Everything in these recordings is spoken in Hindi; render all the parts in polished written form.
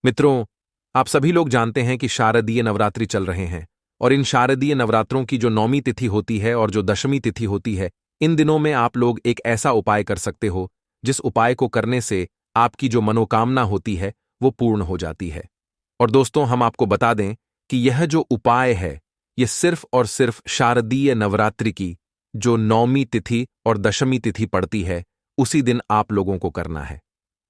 मित्रों, आप सभी लोग जानते हैं कि शारदीय नवरात्रि चल रहे हैं और इन शारदीय नवरात्रों की जो नौवीं तिथि होती है और जो दशमी तिथि होती है, इन दिनों में आप लोग एक ऐसा उपाय कर सकते हो जिस उपाय को करने से आपकी जो मनोकामना होती है वो पूर्ण हो जाती है। और दोस्तों, हम आपको बता दें कि यह जो उपाय है ये सिर्फ और सिर्फ शारदीय नवरात्रि की जो नौवीं तिथि और दशमी तिथि पड़ती है उसी दिन आप लोगों को करना है।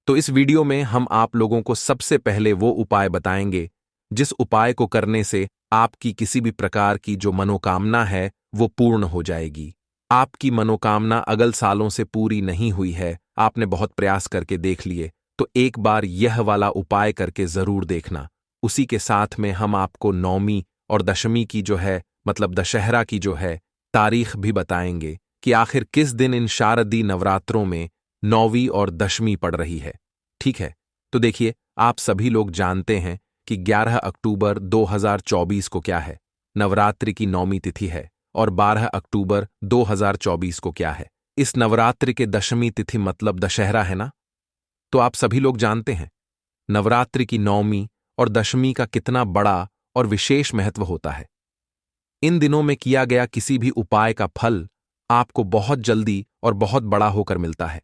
तो इस वीडियो में हम आप लोगों को सबसे पहले वो उपाय बताएंगे जिस उपाय को करने से आपकी किसी भी प्रकार की जो मनोकामना है वो पूर्ण हो जाएगी। आपकी मनोकामना अगल सालों से पूरी नहीं हुई है, आपने बहुत प्रयास करके देख लिए, तो एक बार यह वाला उपाय करके जरूर देखना। उसी के साथ में हम आपको नौवीं और दशमी की जो है मतलब दशहरा की जो है तारीख भी बताएंगे कि आखिर किस दिन इन शारदीय नवरात्रों में नौवीं और दशमी पड़ रही है। ठीक है, तो देखिए, आप सभी लोग जानते हैं कि 11 अक्टूबर 2024 को क्या है, नवरात्रि की नौवीं तिथि है, और 12 अक्टूबर 2024 को क्या है, इस नवरात्रि के दशमी तिथि मतलब दशहरा है ना। तो आप सभी लोग जानते हैं नवरात्रि की नौवीं और दशमी का कितना बड़ा और विशेष महत्व होता है। इन दिनों में किया गया किसी भी उपाय का फल आपको बहुत जल्दी और बहुत बड़ा होकर मिलता है।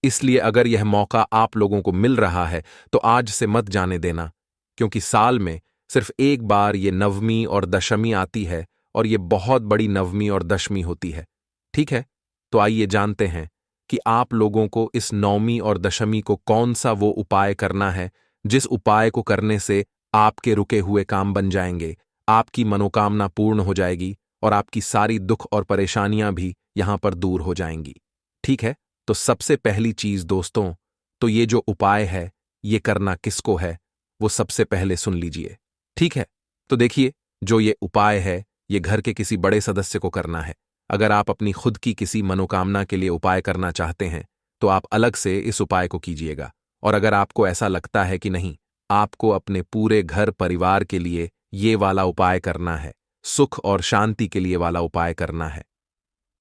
इसलिए अगर यह मौका आप लोगों को मिल रहा है तो आज से मत जाने देना, क्योंकि साल में सिर्फ एक बार ये नवमी और दशमी आती है और ये बहुत बड़ी नवमी और दशमी होती है। ठीक है, तो आइए जानते हैं कि आप लोगों को इस नौमी और दशमी को कौन सा वो उपाय करना है जिस उपाय को करने से आपके रुके हुए काम बन जाएंगे, आपकी मनोकामना पूर्ण हो जाएगी और आपकी सारी दुख और परेशानियां भी यहां पर दूर हो जाएंगी। ठीक है, तो सबसे पहली चीज दोस्तों, तो ये जो उपाय है ये करना किसको है वो सबसे पहले सुन लीजिए। ठीक है, तो देखिए, जो ये उपाय है ये घर के किसी बड़े सदस्य को करना है। अगर आप अपनी खुद की किसी मनोकामना के लिए उपाय करना चाहते हैं तो आप अलग से इस उपाय को कीजिएगा, और अगर आपको ऐसा लगता है कि नहीं, आपको अपने पूरे घर परिवार के लिए ये वाला उपाय करना है, सुख और शांति के लिए वाला उपाय करना है,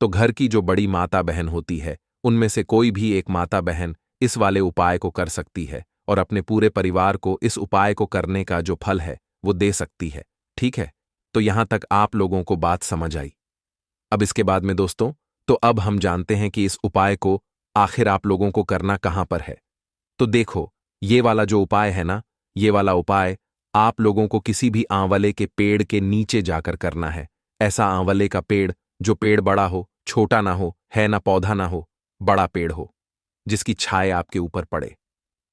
तो घर की जो बड़ी माता बहन होती है उनमें से कोई भी एक माता बहन इस वाले उपाय को कर सकती है और अपने पूरे परिवार को इस उपाय को करने का जो फल है वो दे सकती है। ठीक है, तो यहां तक आप लोगों को बात समझ आई। अब इसके बाद में दोस्तों, तो अब हम जानते हैं कि इस उपाय को आखिर आप लोगों को करना कहां पर है। तो देखो, ये वाला जो उपाय है ना, ये वाला उपाय आप लोगों को किसी भी आंवले के पेड़ के नीचे जाकर करना है। ऐसा आंवले का पेड़ जो पेड़ बड़ा हो, छोटा ना हो, है ना पौधा ना हो, बड़ा पेड़ हो जिसकी छाया आपके ऊपर पड़े,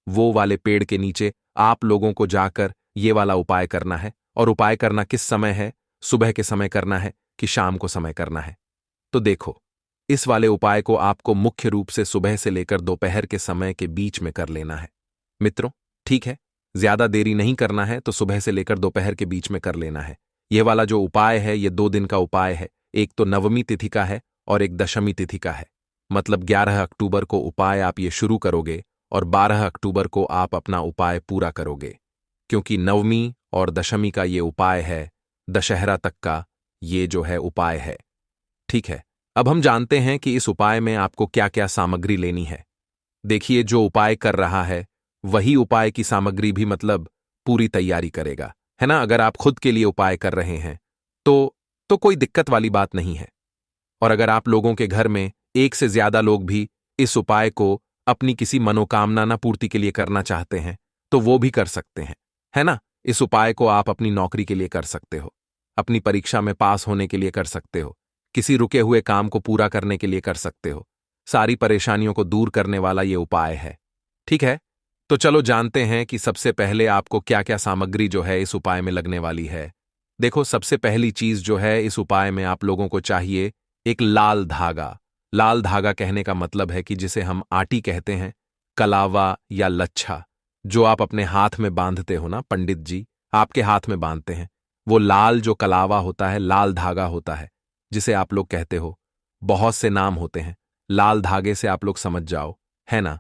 वो वाले पेड़ के नीचे आप लोगों को जाकर ये वाला उपाय करना है। और उपाय करना किस समय है, सुबह के समय करना है कि शाम को समय करना है। तो देखो, इस वाले उपाय को आपको मुख्य रूप से सुबह से लेकर दोपहर के समय के बीच में कर लेना है मित्रों। ठीक है, ज्यादा देरी नहीं करना है, तो सुबह से लेकर दोपहर के बीच में कर लेना है। यह वाला जो उपाय है ये 2 दिन का उपाय है, एक तो नवमी तिथि का है और एक दशमी तिथि का है। मतलब 11 अक्टूबर को उपाय आप ये शुरू करोगे और 12 अक्टूबर को आप अपना उपाय पूरा करोगे, क्योंकि नवमी और दशमी का ये उपाय है, दशहरा तक का ये जो है उपाय है। ठीक है, अब हम जानते हैं कि इस उपाय में आपको क्या क्या सामग्री लेनी है। देखिए, जो उपाय कर रहा है वही उपाय की सामग्री भी मतलब पूरी तैयारी करेगा, है ना। अगर आप खुद के लिए उपाय कर रहे हैं तो कोई दिक्कत वाली बात नहीं है। और अगर आप लोगों के घर में एक से ज्यादा लोग भी इस उपाय को अपनी किसी मनोकामना ना पूर्ति के लिए करना चाहते हैं तो वो भी कर सकते हैं, है ना। इस उपाय को आप अपनी नौकरी के लिए कर सकते हो, अपनी परीक्षा में पास होने के लिए कर सकते हो, किसी रुके हुए काम को पूरा करने के लिए कर सकते हो। सारी परेशानियों को दूर करने वाला ये उपाय है। ठीक है, तो चलो जानते हैं कि सबसे पहले आपको क्या क्या सामग्री जो है इस उपाय में लगने वाली है। देखो, सबसे पहली चीज जो है इस उपाय में आप लोगों को चाहिए एक लाल धागा। लाल धागा कहने का मतलब है कि जिसे हम आटी कहते हैं, कलावा या लच्छा, जो आप अपने हाथ में बांधते हो ना, पंडित जी आपके हाथ में बांधते हैं, वो लाल जो कलावा होता है, लाल धागा होता है जिसे आप लोग कहते हो। बहुत से नाम होते हैं, लाल धागे से आप लोग समझ जाओ, है ना।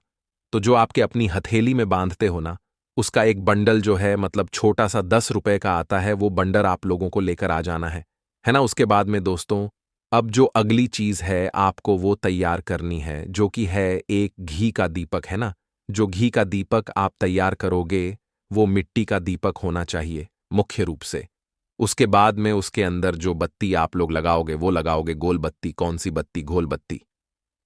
तो जो आपके अपनी हथेली में बांधते हो ना, उसका एक बंडल जो है मतलब छोटा सा 10 रुपए का आता है, वो बंडल आप लोगों को लेकर आ जाना है ना। उसके बाद में दोस्तों, अब जो अगली चीज है आपको वो तैयार करनी है, जो कि है एक घी का दीपक, है ना। जो घी का दीपक आप तैयार करोगे वो मिट्टी का दीपक होना चाहिए मुख्य रूप से। उसके बाद में उसके अंदर जो बत्ती आप लोग लगाओगे वो लगाओगे गोल बत्ती। कौन सी बत्ती? गोल बत्ती।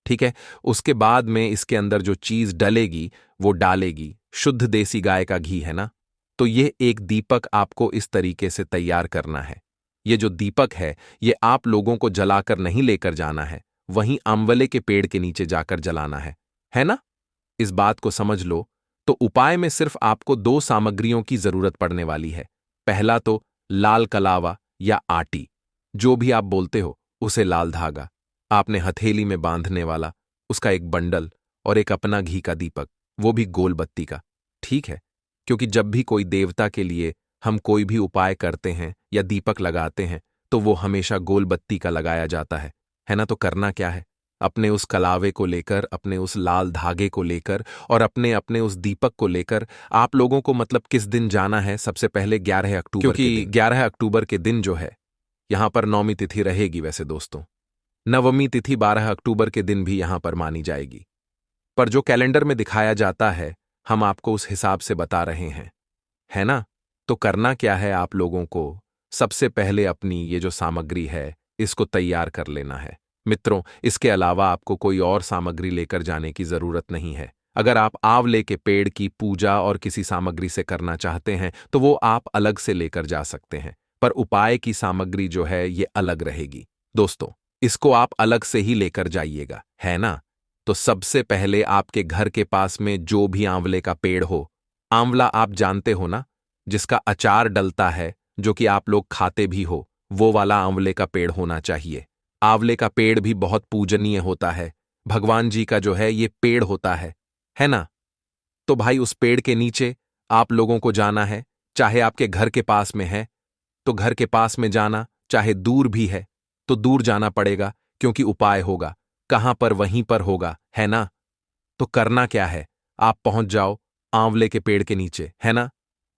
ठीक है। उसके बाद में इसके अंदर जो चीज डलेगी वो डालेगी शुद्ध देसी गाय का घी, है ना। तो ये एक दीपक आपको इस तरीके से तैयार करना है। ये जो दीपक है ये आप लोगों को जलाकर नहीं लेकर जाना है, वहीं आंवले के पेड़ के नीचे जाकर जलाना है ना। इस बात को समझ लो। तो उपाय में सिर्फ आपको दो सामग्रियों की जरूरत पड़ने वाली है। पहला तो लाल कलावा या आटी, जो भी आप बोलते हो उसे, लाल धागा आपने हथेली में बांधने वाला, उसका एक बंडल, और एक अपना घी का दीपक, वो भी गोल बत्ती का। ठीक है। क्योंकि जब भी कोई देवता के लिए हम कोई भी उपाय करते हैं या दीपक लगाते हैं तो वो हमेशा गोल बत्ती का लगाया जाता है ना। तो करना क्या है? अपने उस कलावे को लेकर, अपने उस लाल धागे को लेकर और अपने अपने उस दीपक को लेकर आप लोगों को मतलब किस दिन जाना है? सबसे पहले 11 अक्टूबर, क्योंकि 11 अक्टूबर के दिन जो है यहां पर नौमी तिथि रहेगी। वैसे दोस्तों नवमी तिथि 12 अक्टूबर के दिन भी यहां पर मानी जाएगी, पर जो कैलेंडर में दिखाया जाता है हम आपको उस हिसाब से बता रहे हैं, है ना। तो करना क्या है आप लोगों को? सबसे पहले अपनी ये जो सामग्री है इसको तैयार कर लेना है मित्रों। इसके अलावा आपको कोई और सामग्री लेकर जाने की जरूरत नहीं है। अगर आप आंवले के पेड़ की पूजा और किसी सामग्री से करना चाहते हैं तो वो आप अलग से लेकर जा सकते हैं, पर उपाय की सामग्री जो है ये अलग रहेगी दोस्तों। इसको आप अलग से ही लेकर जाइएगा, है ना। तो सबसे पहले आपके घर के पास में जो भी आंवले का पेड़ हो, आंवला आप जानते हो ना, जिसका अचार डलता है, जो कि आप लोग खाते भी हो, वो वाला आंवले का पेड़ होना चाहिए। आंवले का पेड़ भी बहुत पूजनीय होता है, भगवान जी का जो है ये पेड़ होता है ना। तो भाई उस पेड़ के नीचे आप लोगों को जाना है। चाहे आपके घर के पास में है तो घर के पास में जाना, चाहे दूर भी है तो दूर जाना पड़ेगा, क्योंकि उपाय होगा कहां पर वहीं पर होगा, है ना। तो करना क्या है? आप पहुंच जाओ आंवले के पेड़ के नीचे, है ना।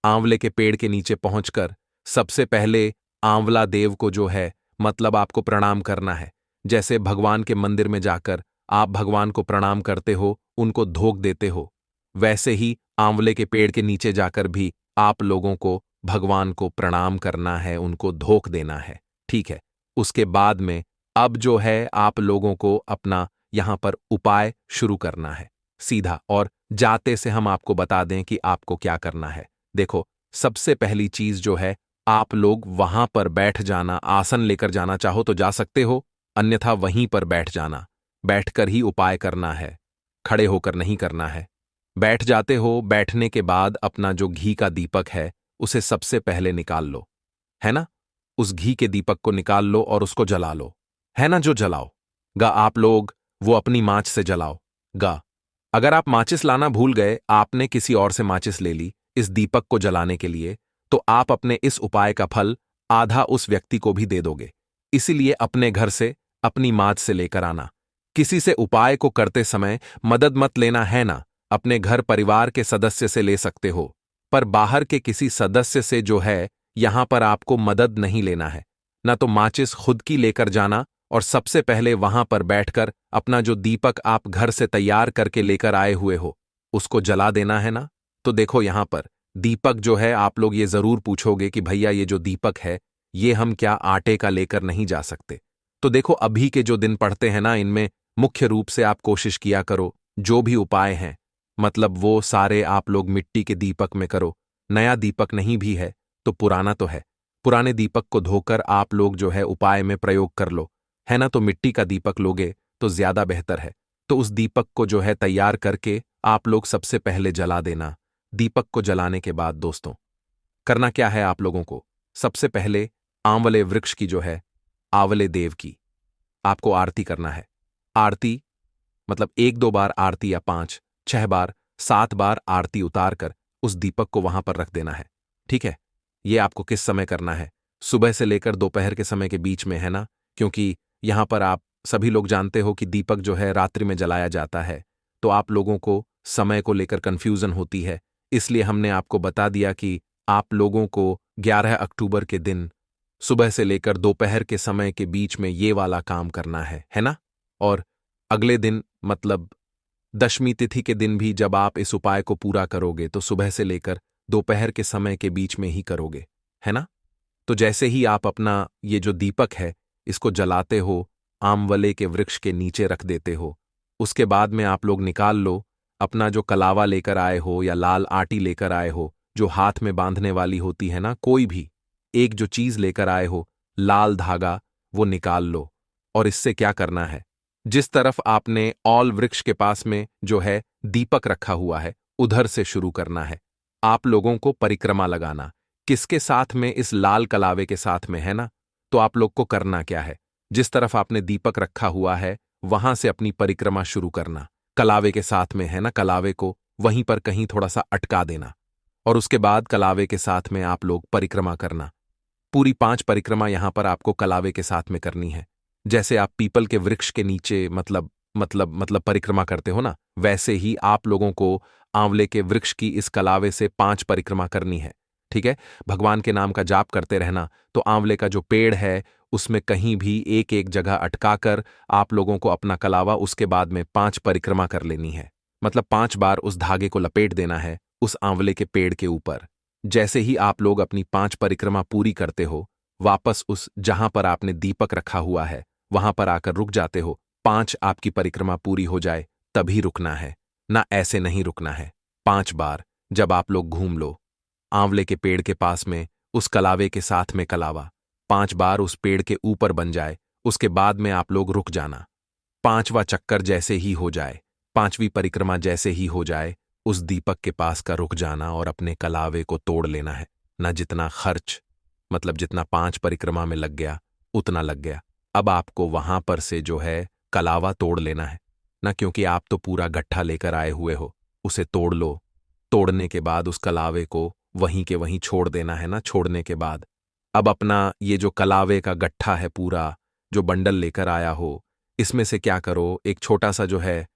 आंवले के पेड़ के नीचे पहुंचकर सबसे पहले आंवला देव को जो है मतलब आपको प्रणाम करना है। जैसे भगवान के मंदिर में जाकर आप भगवान को प्रणाम करते हो, उनको धोख देते हो, वैसे ही आंवले के पेड़ के नीचे जाकर भी आप लोगों को भगवान को प्रणाम करना है, उनको धोख देना है। ठीक है। उसके बाद में अब जो है आप लोगों को अपना यहां पर उपाय शुरू करना है सीधा, और जाते से हम आपको बता दें कि आपको क्या करना है। देखो, सबसे पहली चीज जो है, आप लोग वहां पर बैठ जाना। आसन लेकर जाना चाहो तो जा सकते हो, अन्यथा वहीं पर बैठ जाना। बैठकर ही उपाय करना है, खड़े होकर नहीं करना है। बैठ जाते हो, बैठने के बाद अपना जो घी का दीपक है उसे सबसे पहले निकाल लो, है ना। उस घी के दीपक को निकाल लो और उसको जला लो, है ना। जो जलाओ गा आप लोग वो अपनी माच से जलाओ गा। अगर आप माचिस लाना भूल गए, आपने किसी और से माचिस ले ली इस दीपक को जलाने के लिए, तो आप अपने इस उपाय का फल आधा उस व्यक्ति को भी दे दोगे। इसीलिए अपने घर से अपनी माच से लेकर आना। किसी से उपाय को करते समय मदद मत लेना, है ना। अपने घर परिवार के सदस्य से ले सकते हो, पर बाहर के किसी सदस्य से जो है यहां पर आपको मदद नहीं लेना है। ना तो माचिस खुद की लेकर जाना, और सबसे पहले वहां पर बैठकर अपना जो दीपक आप घर से तैयार करके लेकर आए हुए हो उसको जला देना, है ना। तो देखो यहां पर दीपक जो है, आप लोग ये जरूर पूछोगे कि भैया ये जो दीपक है ये हम क्या आटे का लेकर नहीं जा सकते? तो देखो अभी के जो दिन पड़ते हैं ना, इनमें मुख्य रूप से आप कोशिश किया करो जो भी उपाय हैं मतलब वो सारे आप लोग मिट्टी के दीपक में करो। नया दीपक नहीं भी है तो पुराना तो है, पुराने दीपक को धोकर आप लोग जो है उपाय में प्रयोग कर लो, है ना। तो मिट्टी का दीपक लोगे तो ज्यादा बेहतर है। तो उस दीपक को जो है तैयार करके आप लोग सबसे पहले जला देना। दीपक को जलाने के बाद दोस्तों करना क्या है आप लोगों को? सबसे पहले आंवले वृक्ष की जो है, आंवले देव की आपको आरती करना है। आरती मतलब 1-2 बार आरती, या 5-6 बार, 7 बार आरती उतार कर उस दीपक को वहां पर रख देना है। ठीक है। ये आपको किस समय करना है? सुबह से लेकर दोपहर के समय के बीच में, है ना। क्योंकि यहां पर आप सभी लोग जानते हो कि दीपक जो है रात्रि में जलाया जाता है, तो आप लोगों को समय को लेकर कंफ्यूजन होती है। इसलिए हमने आपको बता दिया कि आप लोगों को 11 अक्टूबर के दिन सुबह से लेकर दोपहर के समय के बीच में ये वाला काम करना है ना। और अगले दिन मतलब दशमी तिथि के दिन भी जब आप इस उपाय को पूरा करोगे तो सुबह से लेकर दोपहर के समय के बीच में ही करोगे, है ना? तो जैसे ही आप अपना ये जो दीपक है इसको जलाते हो, आमवले के वृक्ष के नीचे रख देते हो, उसके बाद में आप लोग निकाल लो अपना जो कलावा लेकर आए हो या लाल आटी लेकर आए हो जो हाथ में बांधने वाली होती है ना, कोई भी एक जो चीज लेकर आए हो, लाल धागा, वो निकाल लो। और इससे क्या करना है, जिस तरफ आपने ऑल वृक्ष के पास में जो है दीपक रखा हुआ है उधर से शुरू करना है। आप लोगों को परिक्रमा लगाना, किसके साथ में, इस लाल कलावे के साथ में, है ना? तो आप लोग को करना क्या है, जिस तरफ आपने दीपक रखा हुआ है वहां से अपनी परिक्रमा शुरू करना, कलावे के साथ में, है ना? कलावे को वहीं पर कहीं थोड़ा सा अटका देना और उसके बाद कलावे के साथ में आप लोग परिक्रमा करना। पूरी 5 परिक्रमा यहां पर आपको कलावे के साथ में करनी है। जैसे आप पीपल के वृक्ष के नीचे मतलब परिक्रमा करते हो ना, वैसे ही आप लोगों को आंवले के वृक्ष की इस कलावे से 5 परिक्रमा करनी है। ठीक है? भगवान के नाम का जाप करते रहना। तो आंवले का जो पेड़ है उसमें कहीं भी एक एक जगह अटकाकर आप लोगों को अपना कलावा उसके बाद में 5 परिक्रमा कर लेनी है। मतलब 5 बार उस धागे को लपेट देना है उस आंवले के पेड़ के ऊपर। जैसे ही आप लोग अपनी 5 परिक्रमा पूरी करते हो, वापस उस जहां पर आपने दीपक रखा हुआ है वहां पर आकर रुक जाते हो। 5 आपकी परिक्रमा पूरी हो जाए तभी रुकना है, ना ऐसे नहीं रुकना है। 5 बार जब आप लोग घूम लो आंवले के पेड़ के पास में उस कलावे के साथ में कलावा 5 बार उस पेड़ के ऊपर बन जाए, उसके बाद में आप लोग रुक जाना। 5वां चक्कर जैसे ही हो जाए, 5वीं परिक्रमा जैसे ही हो जाए, उस दीपक के पास का रुक जाना और अपने कलावे को तोड़ लेना है। ना जितना खर्च, मतलब जितना 5 परिक्रमा में लग गया उतना लग गया। अब आपको वहां पर से जो है कलावा तोड़ लेना है ना, क्योंकि आप तो पूरा गट्ठा लेकर आए हुए हो, उसे तोड़ लो। तोड़ने के बाद उस कलावे को वहीं के वहीं छोड़ देना है ना। छोड़ने के बाद अब अपना ये जो कलावे का गट्ठा है पूरा, जो बंडल लेकर आया हो, इसमें से क्या करो, एक छोटा सा जो है